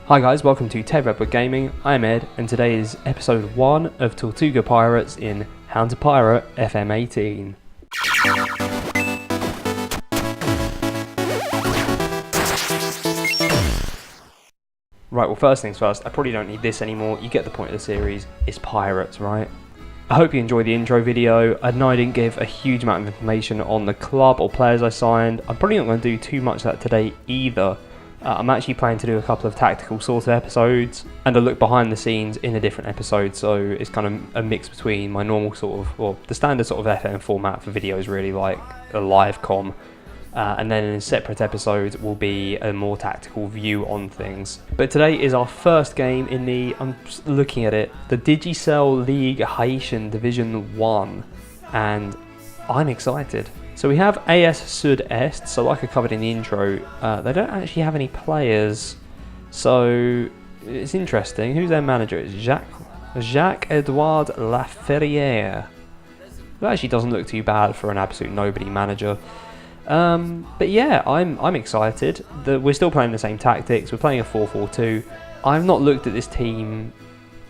Hi guys, welcome to TedRedwood Gaming. I'm Ed, and today is episode 1 of Tortuga Pirates in How to Pirate FM18. Right, well, first things first, I probably don't need this anymore. You get the point of the series. It's pirates, right? I hope you enjoyed the intro video. I know I didn't give a huge amount of information on the club or players I signed. I'm probably not going to do too much of that today either. I'm actually planning to do a couple of tactical sort of episodes and a look behind the scenes in a different episode, so it's kind of a mix between my normal sort of, or the standard sort of FM format for videos really, like a live com, and then in separate episodes will be a more tactical view on things. But today is our first game in the, I'm just looking at it, the Digicel League Haitian Division 1, and I'm excited. So we have AS Sud-Est, so like I covered in the intro, they don't actually have any players, so it's interesting. Who's their manager? It's Jacques-Edouard Laferrière. That actually doesn't look too bad for an absolute nobody manager. But yeah, I'm excited. We're still playing the same tactics. We're playing a 4-4-2. I've not looked at this team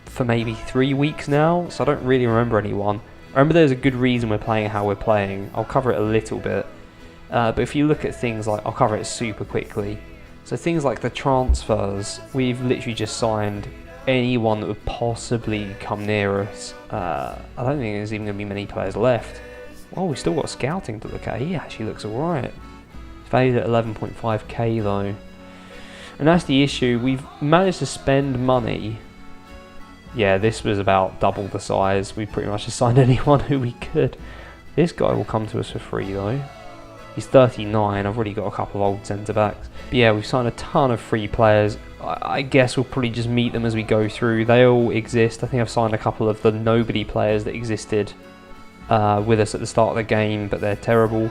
for maybe 3 weeks now, so I don't really remember anyone. I remember there's a good reason we're playing how we're playing. I'll cover it a little bit. But if you look at things like, I'll cover it super quickly. So things like the transfers, we've literally just signed anyone that would possibly come near us. I don't think there's even going to be many players left. Oh, we've still got scouting to look at. He actually looks alright. It's valued at 11.5k though. And that's the issue. We've managed to spend money. Yeah, this was about double the size. We pretty much just signed anyone who we could. This guy will come to us for free though. He's 39. I've already got a couple of old centre backs. But yeah, we've signed a ton of free players. I guess we'll probably just meet them as we go through. They all exist. I think I've signed a couple of the nobody players that existed with us at the start of the game, but they're terrible.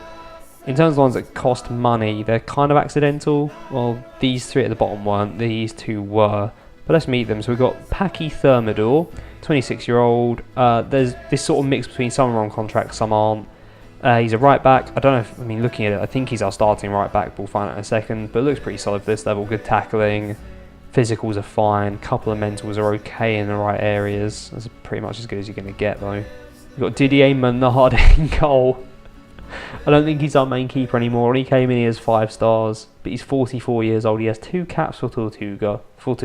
In terms of the ones that cost money, they're kind of accidental. Well, these three at the bottom weren't. These two were. But let's meet them. So we've got Paki Thermidor, 26-year-old. There's this sort of mix between some are on contract, some aren't. He's a right back. I don't know if, I mean, looking at it, I think he's our starting right back. We'll find out in a second. But it looks pretty solid for this level. Good tackling. Physicals are fine. Couple of mentals are okay in the right areas. That's pretty much as good as you're going to get, though. We've got Didier Menard in goal. I don't think he's our main keeper anymore. He came in, he has 5 stars, but he's 44 years old. He has 2 caps for Tortuga, for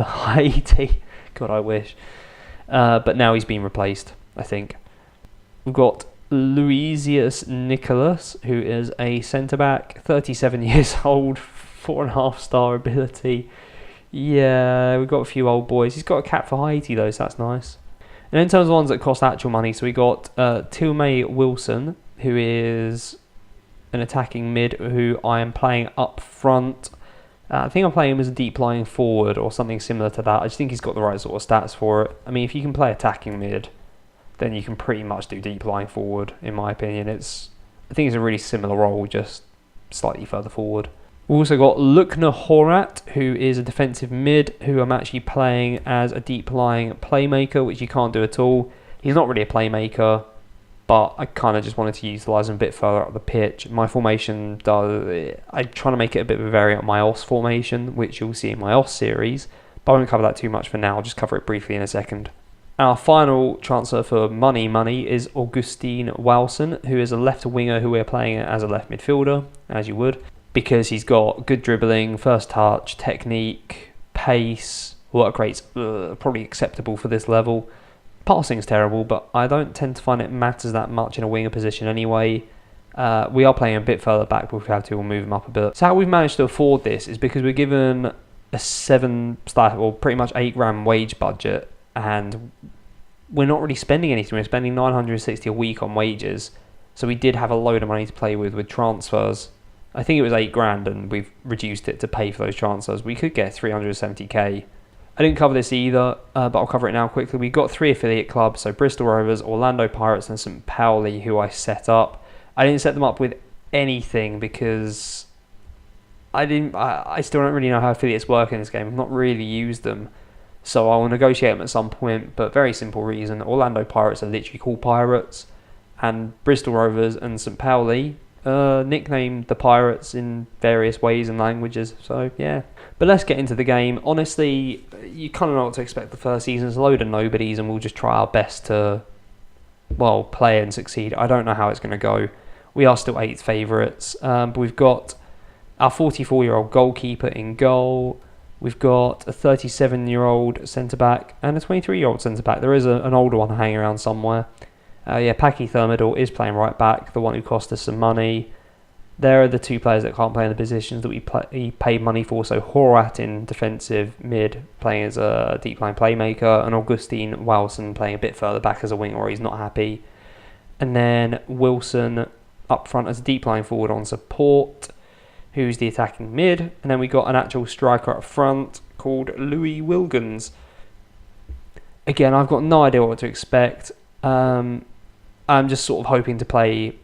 Haiti. God, I wish. But now he's been replaced, I think. We've got Luisius Nicholas, who is a centre-back, 37 years old, 4.5 star ability. Yeah, we've got a few old boys. He's got a cap for Haiti, though, so that's nice. And in terms of ones that cost actual money, so we got Tilmay Wilson, who is an attacking mid who I am playing up front. I think I'm playing him as a deep lying forward or something similar to that. I just think he's got the right sort of stats for it. I mean, if you can play attacking mid, then you can pretty much do deep lying forward, in my opinion. I think it's a really similar role, just slightly further forward. We've also got Lukna Horat, who is a defensive mid, who I'm actually playing as a deep-lying playmaker, which you can't do at all. He's not really a playmaker, but I kind of just wanted to utilise him a bit further up the pitch. My formation I'm trying to make it a bit of a variant on my OS formation, which you'll see in my OS series, but I won't cover that too much for now. I'll just cover it briefly in a second. Our final transfer for money is Augustine Walson, who is a left winger who we're playing as a left midfielder, as you would. Because he's got good dribbling, first touch, technique, pace, work rate's probably acceptable for this level. Passing's terrible, but I don't tend to find it matters that much in a winger position anyway. We are playing a bit further back, but if we have to, we'll move him up a bit. So how we've managed to afford this is because we're given a 7-star, or pretty much 8 grand wage budget, and we're not really spending anything. We're spending 960 a week on wages, so we did have a load of money to play with transfers. I think it was 8 grand and we've reduced it to pay for those transfers. We could get 370k. I didn't cover this either, but I'll cover it now quickly. We've got 3 affiliate clubs, so Bristol Rovers, Orlando Pirates and St. Pauli, who I set up. I didn't set them up with anything because I still don't really know how affiliates work in this game. I've not really used them. So I will negotiate them at some point, but very simple reason. Orlando Pirates are literally called Pirates, and Bristol Rovers and St. Pauli nicknamed the Pirates in various ways and languages, so yeah. But let's get into the game. Honestly, you kind of know what to expect the first season. It's a load of nobodies, and we'll just try our best to, well, play and succeed. I don't know how it's going to go. We are still 8th favourites, but we've got our 44-year-old goalkeeper in goal. We've got a 37-year-old centre-back and a 23-year-old centre-back. There is an older one hanging around somewhere. Paki Thermidor is playing right back, the one who cost us some money. There are the two players that can't play in the positions that we paid money for. So Horat in defensive mid, playing as a deep line playmaker, and Augustine Wilson playing a bit further back as a winger, or he's not happy. And then Wilson up front as a deep line forward on support, who's the attacking mid. And then we got an actual striker up front called Louis Wilgens. Again, I've got no idea what to expect. I'm just sort of hoping to play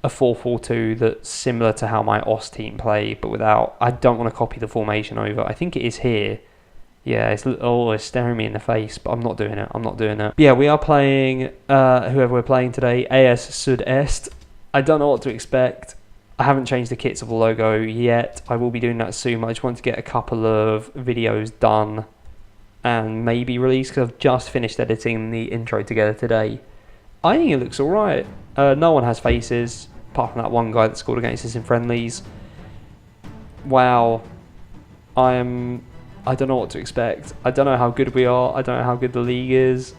a 4-4-2 that's similar to how my OS team play, but without... I don't want to copy the formation over. I think it is here. Yeah, it's staring me in the face, but I'm not doing it. But yeah, we are playing whoever we're playing today, AS Sud-Est. I don't know what to expect. I haven't changed the kits of the logo yet. I will be doing that soon. I just want to get a couple of videos done and maybe released, because I've just finished editing the intro together today. I think it looks alright. No one has faces, apart from that one guy that scored against us in friendlies. Wow. I don't know what to expect. I don't know how good we are. I don't know how good the league is.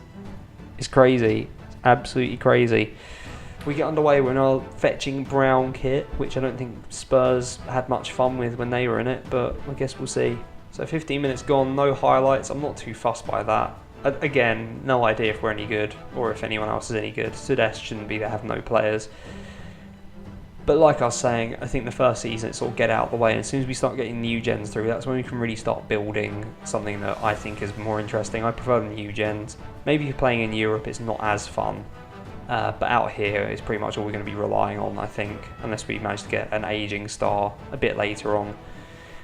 It's crazy. It's absolutely crazy. We get underway, we're in our fetching brown kit, which I don't think Spurs had much fun with when they were in it, but I guess we'll see. So 15 minutes gone, no highlights. I'm not too fussed by that. Again, no idea if we're any good or if anyone else is any good. Sud-Est shouldn't be, they have no players. But like I was saying, I think the first season it's all get out of the way, and as soon as we start getting new gens through, that's when we can really start building something that I think is more interesting. I prefer the new gens. Maybe if you're playing in Europe it's not as fun. But out here it's pretty much all we're going to be relying on, I think, unless we manage to get an aging star a bit later on.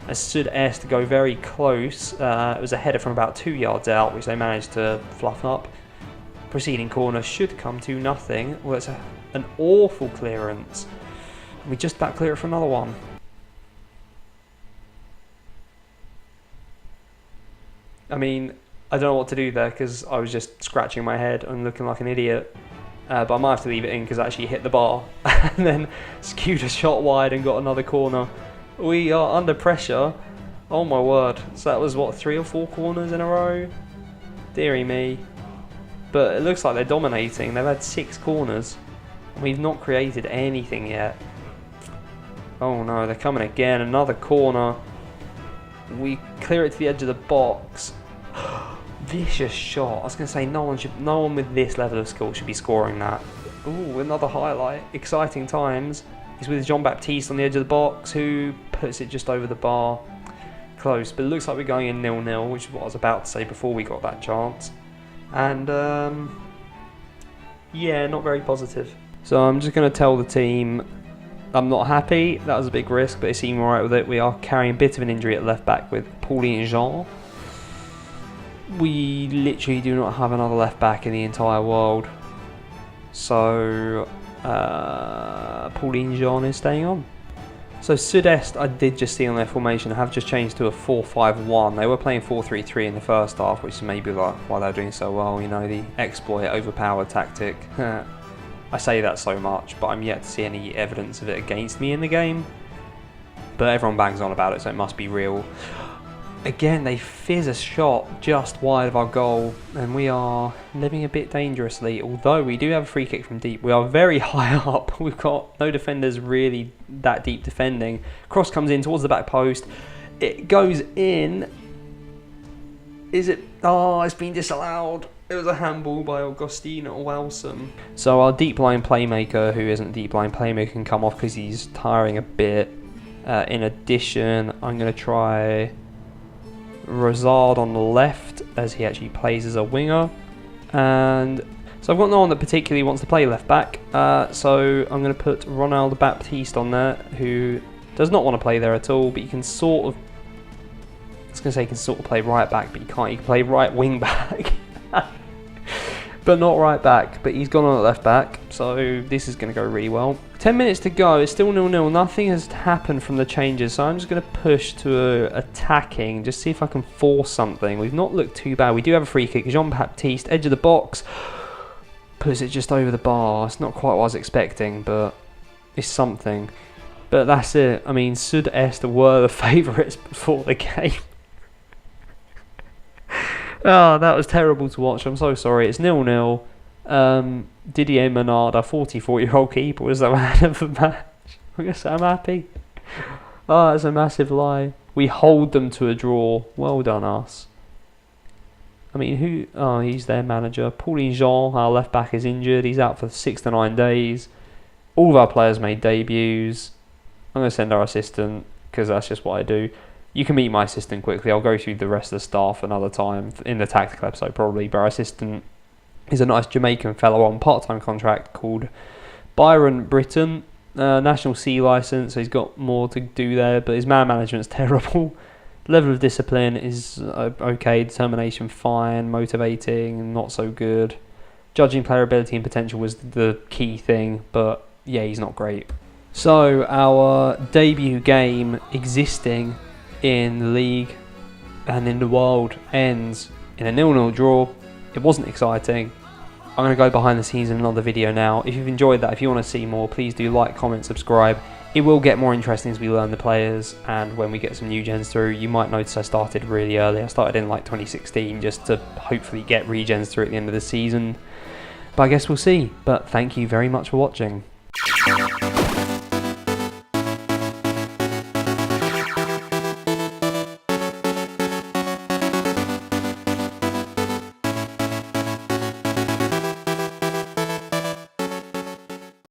As Sud-Est go very close, it was a header from about 2 yards out, which they managed to fluff up. Preceding corner should come to nothing. Well, it's an awful clearance. We just about clear it for another one. I mean, I don't know what to do there because I was just scratching my head and looking like an idiot. But I might have to leave it in because I actually hit the bar and then skewed a shot wide and got another corner. We are under pressure. Oh my word. So that was what, 3 or 4 corners in a row? Deary me. But it looks like they're dominating. They've had 6 corners. And we've not created anything yet. Oh no, they're coming again. Another corner. We clear it to the edge of the box. Vicious shot. I was going to say no one with this level of skill should be scoring that. Ooh, another highlight. Exciting times. He's with Jean-Baptiste on the edge of the box, who puts it just over the bar. Close, but it looks like we're going in 0-0, which is what I was about to say before we got that chance. And yeah, not very positive. So I'm just going to tell the team I'm not happy. That was a big risk, but they seem alright with it. We are carrying a bit of an injury at left back with Pauline Jean. We literally do not have another left back in the entire world. So Pauline Jean is staying on. So Sud-Est, I did just see on their formation, have just changed to a 4-5-1. They were playing 4-3-3 in the first half, which is maybe like why they're doing so well, you know, the exploit overpower tactic. I say that so much, but I'm yet to see any evidence of it against me in the game. But everyone bangs on about it, so it must be real. Again, they fizz a shot just wide of our goal, and we are living a bit dangerously, although we do have a free kick from deep. We are very high up. We've got no defenders really that deep defending. Cross comes in towards the back post. It goes in. Is it? Oh, it's been disallowed. It was a handball by Augustine Wilson. So our deep line playmaker, who isn't a deep line playmaker, can come off because he's tiring a bit. In addition, I'm going to try Rosard on the left, as he actually plays as a winger. And so I've got no one that particularly wants to play left back. So I'm going to put Ronald Baptiste on there, who does not want to play there at all, but you can sort of... I was going to say he can sort of play right back, but you can't. You can play right wing back. but not right back. But he's gone on at left back, so this is going to go really well. 10 minutes to go. It's still 0-0. Nothing has happened from the changes, so I'm just going to push to attacking, just see if I can force something. We've not looked too bad. We do have a free kick. Jean-Baptiste, edge of the box, puts it just over the bar. It's not quite what I was expecting, but it's something. But that's it. I mean, Sud-Est were the favourites before the game. Oh, that was terrible to watch. I'm so sorry. It's 0-0. Didier Menard, our 44-year-old keeper, was the man of the match. I guess I'm happy. Oh, that's a massive lie. We hold them to a draw. Well done, us. I mean, who? Oh, he's their manager. Pauline Jean, our left back, is injured. He's out for 6 to 9 days. All of our players made debuts. I'm going to send our assistant, because that's just what I do. You can meet my assistant quickly. I'll go through the rest of the staff another time in the tactical episode probably. But our assistant is a nice Jamaican fellow on part-time contract called Byron Britton. National C licence, so he's got more to do there. But his man management's terrible. Level of discipline is okay. Determination fine. Motivating, not so good. Judging player ability and potential was the key thing. But yeah, he's not great. So our debut game existing in the league and in the world ends in a 0-0 draw. It wasn't exciting. I'm going to go behind the scenes in another video now. If you've enjoyed that, if you want to see more, please do like, comment, subscribe. It will get more interesting as we learn the players, and when we get some new gens through. You might notice I started really early. I started in like 2016 just to hopefully get regens through at the end of the season. But I guess we'll see. But thank you very much for watching.